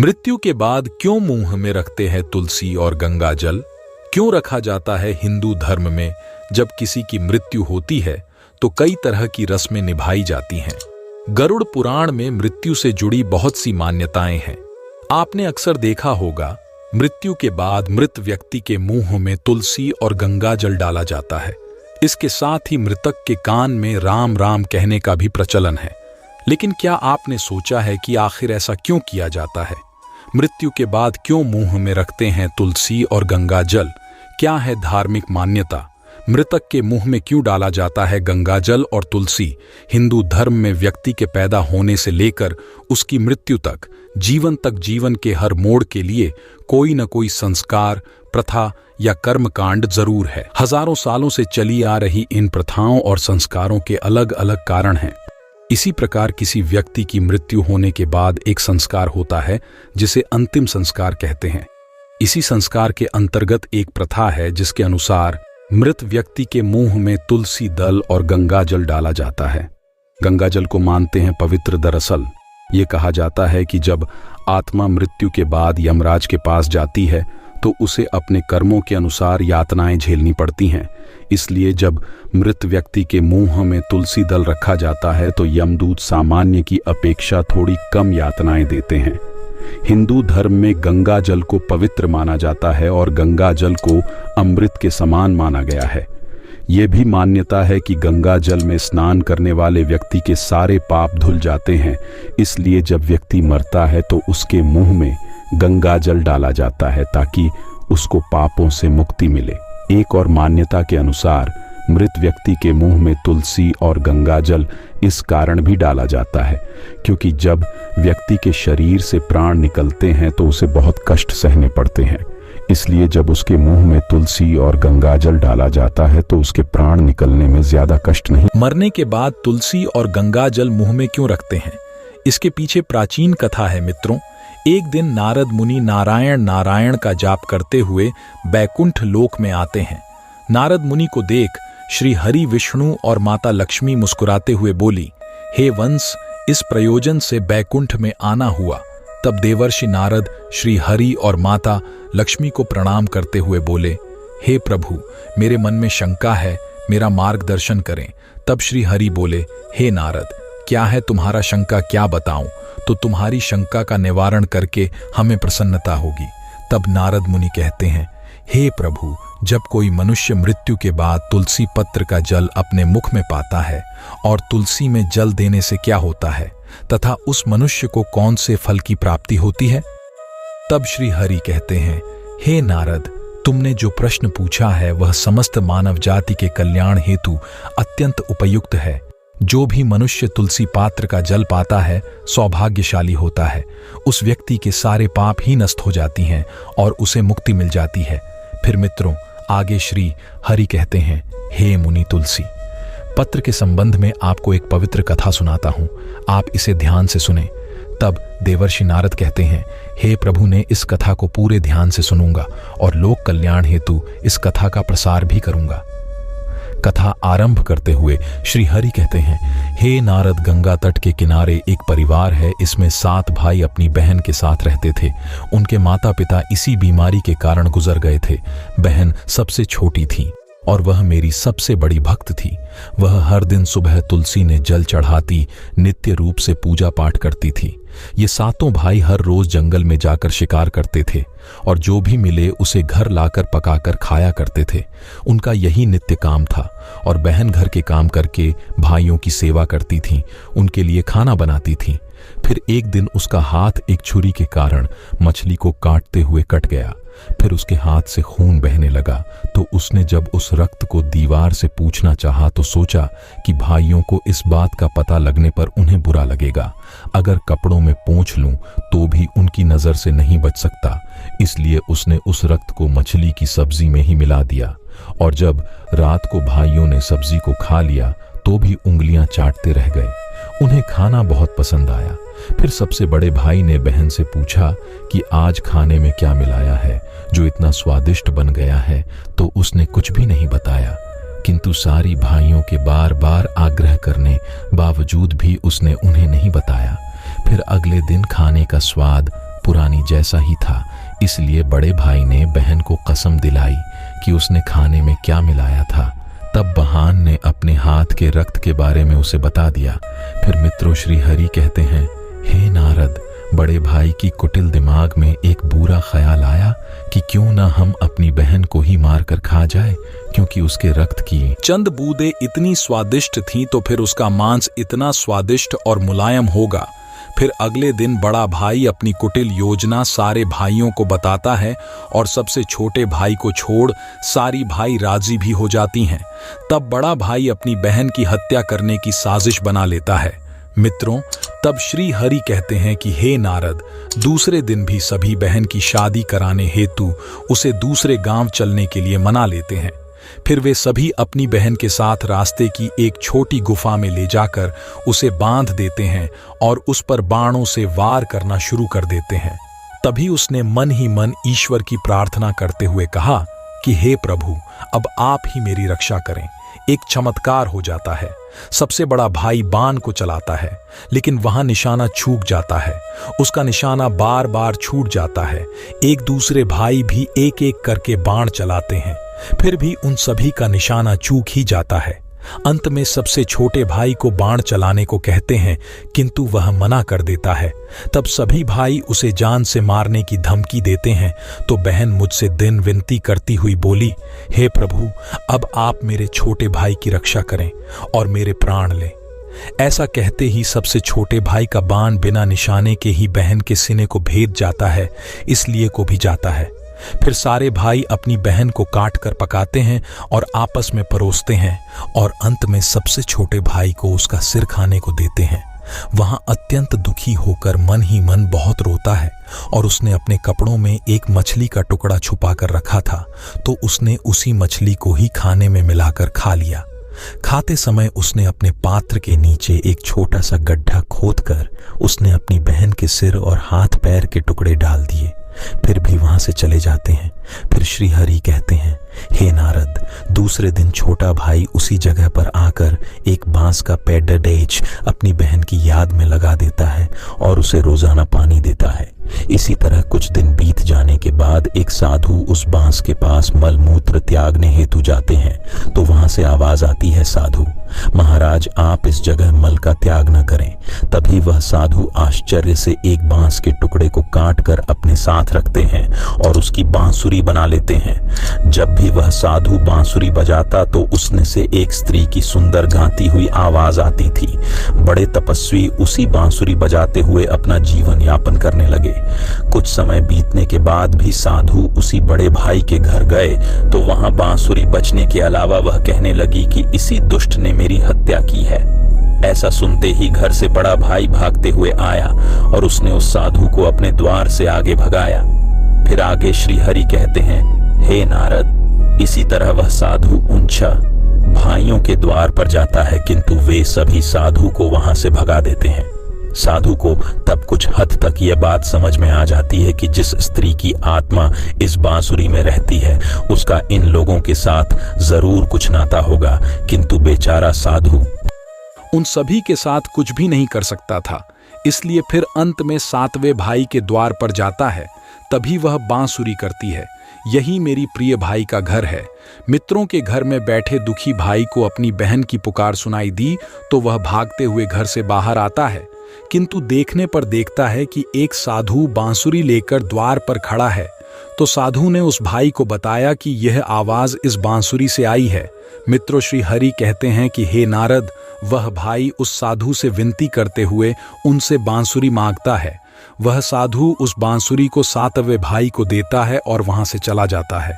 मृत्यु के बाद क्यों मुंह में रखते हैं तुलसी और गंगा जल? क्यों रखा जाता है हिंदू धर्म में जब किसी की मृत्यु होती है तो कई तरह की रस्में निभाई जाती हैं। गरुड़ पुराण में मृत्यु से जुड़ी बहुत सी मान्यताएं हैं। आपने अक्सर देखा होगा, मृत्यु के बाद मृत व्यक्ति के मुंह में तुलसी और गंगा जल डाला जाता है। इसके साथ ही मृतक के कान में राम राम कहने का भी प्रचलन है। लेकिन क्या आपने सोचा है कि आखिर ऐसा क्यों किया जाता है? मृत्यु के बाद क्यों मुंह में रखते हैं तुलसी और गंगा जल? क्या है धार्मिक मान्यता? मृतक के मुंह में क्यों डाला जाता है गंगा जल और तुलसी? हिंदू धर्म में व्यक्ति के पैदा होने से लेकर उसकी मृत्यु तक, जीवन के हर मोड़ के लिए कोई न कोई संस्कार, प्रथा या कर्मकांड जरूर है। हजारों सालों से चली आ रही इन प्रथाओं और संस्कारों के अलग अलग कारण हैं। इसी प्रकार किसी व्यक्ति की मृत्यु होने के बाद एक संस्कार होता है जिसे अंतिम संस्कार कहते हैं। इसी संस्कार के अंतर्गत एक प्रथा है जिसके अनुसार मृत व्यक्ति के मुंह में तुलसी दल और गंगा जल डाला जाता है। गंगा जल को मानते हैं पवित्र। दरअसल ये कहा जाता है कि जब आत्मा मृत्यु के बाद यमराज के पास जाती है तो उसे अपने कर्मों के अनुसार यातनाएं झेलनी पड़ती हैं। इसलिए जब मृत व्यक्ति के मुंह में तुलसी दल रखा जाता है तो यमदूत सामान्य की अपेक्षा थोड़ी कम यातनाएं देते हैं। हिंदू धर्म में गंगा जल को पवित्र माना जाता है और गंगा जल को अमृत के समान माना गया है। यह भी मान्यता है कि गंगा जल में स्नान करने वाले व्यक्ति के सारे पाप धुल जाते हैं। इसलिए जब व्यक्ति मरता है तो उसके मुंह में गंगा जल डाला जाता है ताकि उसको पापों से मुक्ति मिले। एक और मान्यता के अनुसार मृत व्यक्ति के मुंह में तुलसी और गंगा जल इस कारण भी डाला जाता है क्योंकि जब व्यक्ति के शरीर से प्राण निकलते हैं तो उसे बहुत कष्ट सहने पड़ते हैं। इसलिए जब उसके मुंह में तुलसी और गंगा जल डाला जाता है तो उसके प्राण निकलने में ज्यादा कष्ट नहीं। मरने के बाद तुलसी और गंगा जल मुंह में क्यों रखते हैं? इसके पीछे प्राचीन कथा है मित्रों। एक दिन नारद मुनि नारायण नारायण का जाप करते हुए बैकुंठ लोक में आते हैं। नारद मुनि को देख श्री हरि, विष्णु और माता लक्ष्मी मुस्कुराते हुए बोली, हे वंश, इस प्रयोजन से बैकुंठ में आना हुआ। तब देवर्षि नारद श्री हरि और माता लक्ष्मी को प्रणाम करते हुए बोले, हे प्रभु, मेरे मन में शंका है, मेरा मार्गदर्शन करें। तब श्री हरि बोले, हे नारद, क्या है तुम्हारा शंका, क्या बताऊं? तो तुम्हारी शंका का निवारण करके हमें प्रसन्नता होगी। तब नारद मुनि कहते हैं, हे प्रभु, जब कोई मनुष्य मृत्यु के बाद तुलसी पत्र का जल अपने मुख में पाता है और तुलसी में जल देने से क्या होता है तथा उस मनुष्य को कौन से फल की प्राप्ति होती है? तब श्री हरि कहते हैं, हे नारद, तुमने जो प्रश्न पूछा है वह समस्त मानव जाति के कल्याण हेतु अत्यंत उपयुक्त है। जो भी मनुष्य तुलसी पात्र का जल पाता है सौभाग्यशाली होता है। उस व्यक्ति के सारे पाप ही नष्ट हो जाती हैं और उसे मुक्ति मिल जाती है। फिर मित्रों, आगे श्री हरि कहते हैं, हे मुनि तुलसी पत्र के संबंध में आपको एक पवित्र कथा सुनाता हूं, आप इसे ध्यान से सुने। तब देवर्षि नारद कहते हैं, हे प्रभु, ने इस कथा को पूरे ध्यान से सुनूंगा और लोक कल्याण हेतु इस कथा का प्रसार भी करूंगा। कथा आरंभ करते हुए श्री हरि कहते हैं, हे नारद, गंगा तट के किनारे एक परिवार है। इसमें 7 भाई अपनी बहन के साथ रहते थे। उनके माता पिता इसी बीमारी के कारण गुजर गए थे। बहन सबसे छोटी थी और वह मेरी सबसे बड़ी भक्त थी। वह हर दिन सुबह तुलसी ने जल चढ़ाती, नित्य रूप से पूजा पाठ करती थी। ये 7 भाई हर रोज जंगल में जाकर शिकार करते थे और जो भी मिले उसे घर लाकर पकाकर खाया करते थे। उनका यही नित्य काम था और बहन घर के काम करके भाइयों की सेवा करती थी, उनके लिए खाना बनाती थी। फिर एक दिन उसका हाथ एक छुरी के कारण मछली को काटते हुए कट गया। फिर उसके हाथ से खून बहने लगा तो उसने जब उस रक्त को दीवार से पूछना चाहा तो सोचा कि भाइयों को इस बात का पता लगने पर उन्हें बुरा लगेगा। अगर कपड़ों में पोंछ लूं तो भी उनकी नजर से नहीं बच सकता। इसलिए उसने उस रक्त को मछली की सब्जी में ही मिला दिया और जब रात को भाइयों ने सब्जी को खा लिया तो भी उंगलियां चाटते रह गए। उन्हें खाना बहुत पसंद आया। फिर सबसे बड़े भाई ने बहन से पूछा कि आज खाने में क्या मिलाया है जो इतना स्वादिष्ट बन गया है, तो उसने कुछ भी नहीं बताया। किंतु सारी भाइयों के बार बार आग्रह करने बावजूद भी उसने उन्हें नहीं बताया। फिर अगले दिन खाने का स्वाद पुरानी जैसा ही था, इसलिए बड़े भाई ने बहन को कसम दिलाई कि उसने खाने में क्या मिलाया था। तब बहान ने अपने हाथ के रक्त के बारे में उसे बता दिया। फिर मित्रों श्री हरि कहते हैं, हे नारद, बड़े भाई की कुटिल दिमाग में एक बुरा ख्याल आया कि क्यों ना हम अपनी बहन को ही मार कर खा जाए, क्योंकि उसके रक्त की चंद बूंदें इतनी स्वादिष्ट थीं तो फिर उसका मांस इतना स्वादिष्ट और मुलायम होगा। फिर अगले दिन बड़ा भाई अपनी कुटिल योजना सारे भाइयों को बताता है और सबसे छोटे भाई को छोड़ सारी भाई राजी भी हो जाती हैं। तब बड़ा भाई अपनी बहन की हत्या करने की साजिश बना लेता है। मित्रों, तब श्री हरि कहते हैं कि हे नारद, दूसरे दिन भी सभी बहन की शादी कराने हेतु उसे दूसरे गांव चलने के लिए मना लेते हैं। फिर वे सभी अपनी बहन के साथ रास्ते की एक छोटी गुफा में ले जाकर उसे बांध देते हैं और उस पर बाणों से वार करना शुरू कर देते हैं। तभी उसने मन ही मन ईश्वर की प्रार्थना करते हुए कहा कि हे प्रभु, अब आप ही मेरी रक्षा करें। एक चमत्कार हो जाता है। सबसे बड़ा भाई बाण को चलाता है, लेकिन वहां निशाना चूक जाता है। उसका निशाना बार बार छूट जाता है। एक दूसरे भाई भी एक एक करके बाण चलाते हैं, फिर भी उन सभी का निशाना चूक ही जाता है। अंत में सबसे छोटे भाई को बाण चलाने को कहते हैं, किंतु वह मना कर देता है। तब सभी भाई उसे जान से मारने की धमकी देते हैं। तो बहन मुझसे दिन विनती करती हुई बोली, हे प्रभु, अब आप मेरे छोटे भाई की रक्षा करें और मेरे प्राण लें। ऐसा कहते ही सबसे छोटे भाई का बाण बिना निशाने के ही बहन के सीने को भेद जाता है, इसलिए को भी जाता है। फिर सारे भाई अपनी बहन को काट कर पकाते हैं और आपस में परोसते हैं और अंत में सबसे छोटे भाई को उसका सिर खाने को देते हैं। वहां अत्यंत दुखी होकर मन ही मन बहुत रोता है और उसने अपने कपड़ों में एक मछली का टुकड़ा छुपा कर रखा था, तो उसने उसी मछली को ही खाने में मिलाकर खा लिया। खाते समय उसने अपने पात्र के नीचे एक छोटा सा गड्ढा खोदकर उसने अपनी बहन के सिर और हाथ पैर के टुकड़े डाल दिए। फिर भी वहां से चले जाते हैं। फिर श्री हरि कहते हैं, हे नारद, दूसरे दिन छोटा भाई उसी जगह पर आकर एक बांस का पेडडेज अपनी बहन की याद में लगा देता है और उसे रोजाना पानी देता है। इसी तरह कुछ दिन बीत जाने के बाद एक साधु उस बांस के पास मलमूत्र त्यागने हेतु जाते हैं। तो वहां से आवाज आती है, साधु महाराज, आप इस जगह मल का त्याग न करें। तभी वह साधु आश्चर्य से एक बांस के टुकड़े को काट कर अपने साथ रखते हैं और उसकी बांसुरी बना लेते हैं। जब भी वह साधु बांसुरी बजाता तो उसमें से एक स्त्री की सुंदर गाती हुई आवाज आती थी। बड़े तपस्वी उसी बांसुरी बजाते हुए अपना जीवन यापन करने लगे। कुछ समय बीतने के बाद भी साधु उसी बड़े भाई के घर गए तो वहां बांसुरी बजने के अलावा वह कहने लगी कि इसी दुष्ट ने मेरी हत्या की है। ऐसा सुनते ही घर से बड़ा भाई भागते हुए आया और उसने उस साधु को अपने द्वार से आगे भगाया। फिर आगे श्री हरि कहते हैं, हे नारद, इसी तरह वह साधु उन 6 भाइयों के द्वार पर जाता है, किंतु वे सभी साधु को वहां से भगा देते हैं। साधु को तब कुछ हद तक यह बात समझ में आ जाती है कि जिस स्त्री की आत्मा इस बांसुरी में रहती है उसका इन लोगों के साथ जरूर कुछ नाता होगा, किंतु बेचारा साधु उन सभी के साथ कुछ भी नहीं कर सकता था। इसलिए फिर अंत में 7वें भाई के द्वार पर जाता है। तभी वह बांसुरी करती है, यही मेरी प्रिय भाई का घर है। मित्रों के घर में बैठे दुखी भाई को अपनी बहन की पुकार सुनाई दी तो वह भागते हुए घर से बाहर आता है, किंतु देखने पर देखता है कि एक साधु बांसुरी लेकर द्वार पर खड़ा है। तो साधु ने उस भाई को बताया कि यह आवाज इस बांसुरी से आई है। मित्रों श्री हरि कहते हैं कि हे नारद, वह भाई उस साधु से विनती करते हुए उनसे बांसुरी मांगता है। वह साधु उस बांसुरी को 7वें भाई को देता है और वहां से चला जाता है।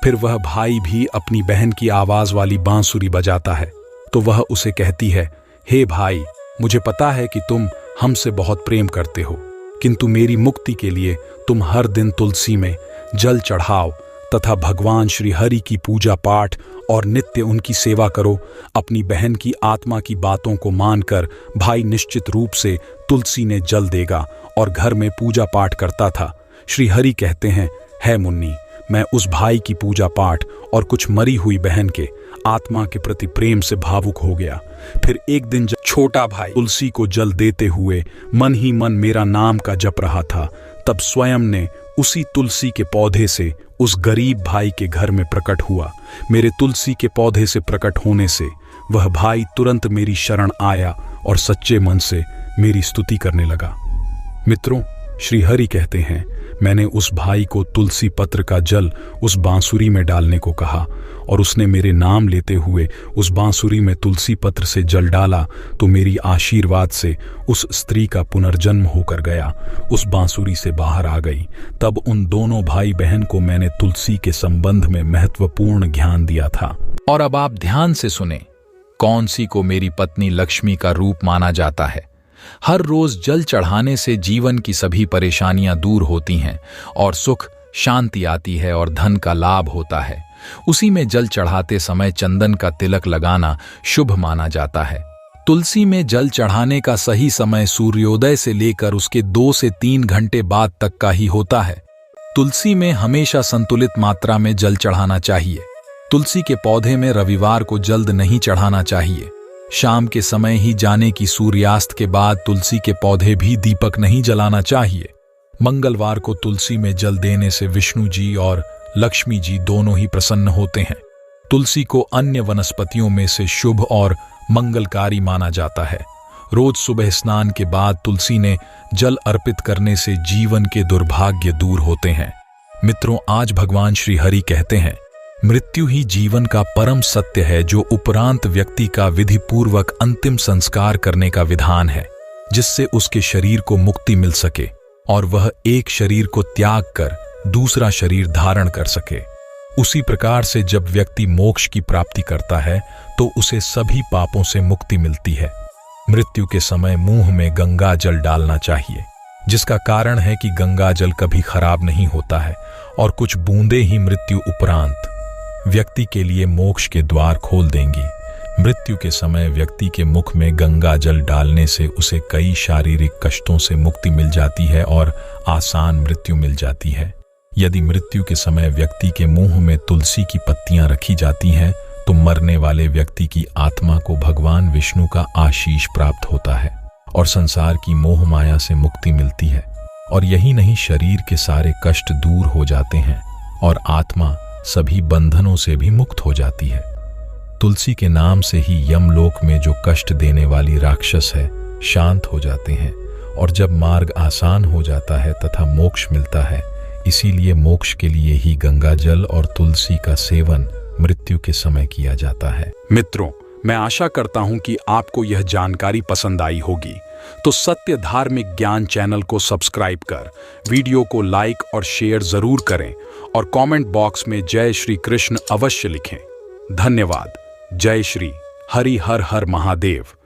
फिर वह भाई भी अपनी बहन की आवाज वाली बांसुरी बजाता है तो वह उसे कहती है, हे भाई, मुझे पता है कि तुम हमसे बहुत प्रेम करते हो, किंतु मेरी मुक्ति के लिए तुम हर दिन तुलसी में जल चढ़ाओ तथा भगवान श्री हरि की पूजा पाठ और नित्य उनकी सेवा करो। अपनी बहन की आत्मा की बातों को मानकर भाई निश्चित रूप से तुलसी ने जल देगा और घर में पूजा पाठ करता था। श्री हरि कहते हैं, है मुन्नी, मैं उस भाई की पूजा पाठ और कुछ मरी हुई बहन के आत्मा के प्रति प्रेम से भावुक हो गया। फिर एक दिन जब छोटा भाई तुलसी को जल देते हुए मन ही मन मेरा नाम का जप रहा था, तब स्वयं ने उसी तुलसी के पौधे से उस गरीब भाई के घर में प्रकट हुआ। मेरे तुलसी के पौधे से प्रकट होने से वह भाई तुरंत मेरी शरण आया और सच्चे मन से मेरी स्तुति करने लगा। मित्रों, श्री हरि कहते हैं, मैंने उस भाई को तुलसी पत्र का जल उस बांसुरी में डालने को कहा और उसने मेरे नाम लेते हुए उस बांसुरी में तुलसी पत्र से जल डाला तो मेरी आशीर्वाद से उस स्त्री का पुनर्जन्म होकर गया, उस बांसुरी से बाहर आ गई। तब उन दोनों भाई बहन को मैंने तुलसी के संबंध में महत्वपूर्ण ज्ञान दिया था। और अब आप ध्यान से सुने, कौन सी को मेरी पत्नी लक्ष्मी का रूप माना जाता है। हर रोज जल चढ़ाने से जीवन की सभी परेशानियां दूर होती हैं और सुख शांति आती है और धन का लाभ होता है। उसी में जल चढ़ाते समय चंदन का तिलक लगाना शुभ माना जाता है। तुलसी में जल चढ़ाने का सही समय सूर्योदय से लेकर उसके 2 से 3 घंटे बाद तक का ही होता है। तुलसी में हमेशा संतुलित मात्रा में जल चढ़ाना चाहिए। तुलसी के पौधे में रविवार को जल्द नहीं चढ़ाना चाहिए। शाम के समय ही जाने की सूर्यास्त के बाद तुलसी के पौधे भी दीपक नहीं जलाना चाहिए। मंगलवार को तुलसी में जल देने से विष्णु जी और लक्ष्मी जी दोनों ही प्रसन्न होते हैं। तुलसी को अन्य वनस्पतियों में से शुभ और मंगलकारी माना जाता है। रोज सुबह स्नान के बाद तुलसी ने जल अर्पित करने से जीवन के दुर्भाग्य दूर होते हैं। मित्रों, आज भगवान श्री हरि कहते हैं, मृत्यु ही जीवन का परम सत्य है, जो उपरांत व्यक्ति का विधि पूर्वक अंतिम संस्कार करने का विधान है, जिससे उसके शरीर को मुक्ति मिल सके और वह एक शरीर को त्याग कर दूसरा शरीर धारण कर सके। उसी प्रकार से जब व्यक्ति मोक्ष की प्राप्ति करता है तो उसे सभी पापों से मुक्ति मिलती है। मृत्यु के समय मुंह में गंगा जल डालना चाहिए, जिसका कारण है कि गंगा जल कभी खराब नहीं होता है और कुछ बूंदे ही मृत्यु उपरांत व्यक्ति के लिए मोक्ष के द्वार खोल देंगी। मृत्यु के समय व्यक्ति के मुख में गंगा जल डालने से उसे कई शारीरिक कष्टों से मुक्ति मिल जाती है और आसान मृत्यु मिल जाती है। यदि मृत्यु के समय व्यक्ति के मुंह में तुलसी की पत्तियां रखी जाती हैं तो मरने वाले व्यक्ति की आत्मा को भगवान विष्णु का आशीष प्राप्त होता है और संसार की मोह माया से मुक्ति मिलती है। और यही नहीं, शरीर के सारे कष्ट दूर हो जाते हैं और आत्मा सभी बंधनों से भी मुक्त हो जाती है। तुलसी के नाम से ही यमलोक में जो कष्ट देने वाली राक्षस है शांत हो जाते हैं और जब मार्ग आसान हो जाता है तथा मोक्ष मिलता है। इसीलिए मोक्ष के लिए ही गंगा जल और तुलसी का सेवन मृत्यु के समय किया जाता है। मित्रों, मैं आशा करता हूं कि आपको यह जानकारी पसंद आई होगी। तो सत्य धार्मिक ज्ञान चैनल को सब्सक्राइब कर वीडियो को लाइक और शेयर जरूर करें और कमेंट बॉक्स में जय श्री कृष्ण अवश्य लिखें। धन्यवाद। जय श्री हरि हर हर महादेव।